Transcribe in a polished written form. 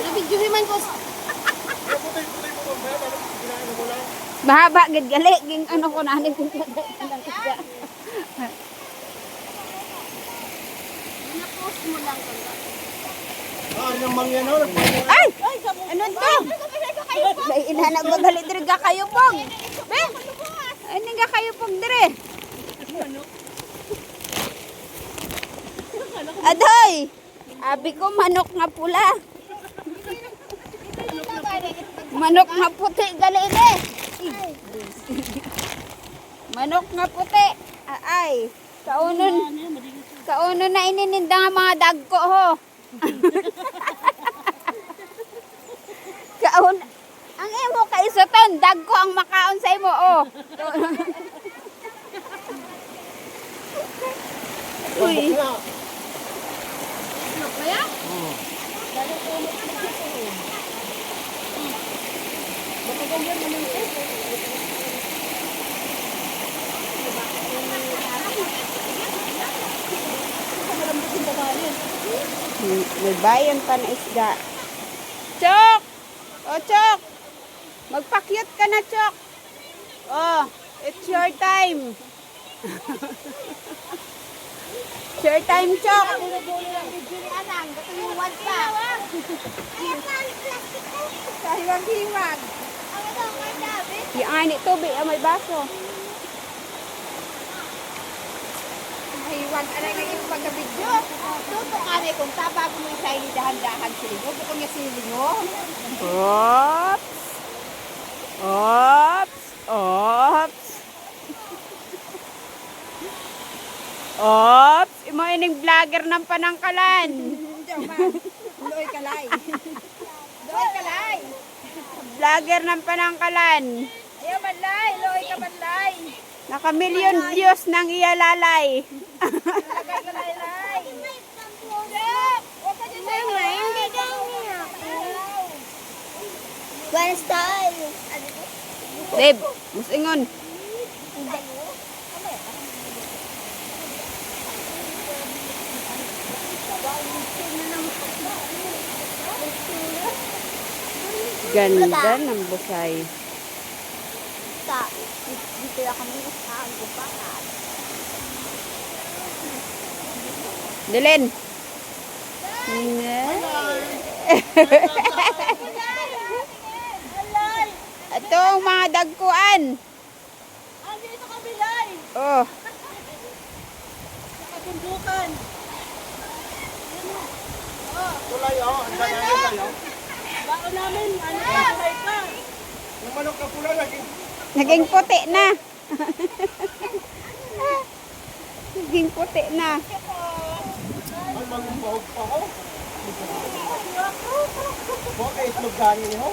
Nabidyohin man ko. Mahaba gid gali ging ano ko nanin kung kada. Ina-post mo lang ko. Yung mangyan ho. Ay! Ano to? Dai inana ko gali diri ga kayo pong. Be. Ani ga kayo pong dire. Adoy. Abi ko manok nga pula. Manok nga puti gali ni. Manok nga puti. Ay. Kaunon na inininda nga mga dagko ho. Kaon. Ang imo kay soton, dagko ang makaon sa imo oh. Uy. Kaya? May bayan pa na isda. Chok! Oh, Chok! Magpakyut ka na, Chok! Oh, it's your time. It's your time, Chok! Kahiwag-hiwag. Yung ani tubig, may baso. Hiwag alay na yung pagka-video. Tuto kami kung bago mo yung sa'yo dahan-dahan silingo. Bukong niya silingo. Oops! Oops! Oops! Oops! Imo ining vlogger ng panangkalan. Loy kalay. Loy kalay. Vlogger ng panangkalan. Ayaw manlay. Loy ka manlay. Naka-million views ng iyalalay. Lagay kalay-lay. One style. Babe, musingon. Ganda ng busay. Dito na kami sa gupahan. Dilin. Ito ang mga dagkuan. Dito kami lay. Oh, Nakapundukan. Tulay oh. Ang dami tayo. Bako namin. Ano kalay ka? Yung manok na pula lagi. naging puti na. Naging puti na. Ay, mag-umpahog pa ho. Okay, itlog gani ho.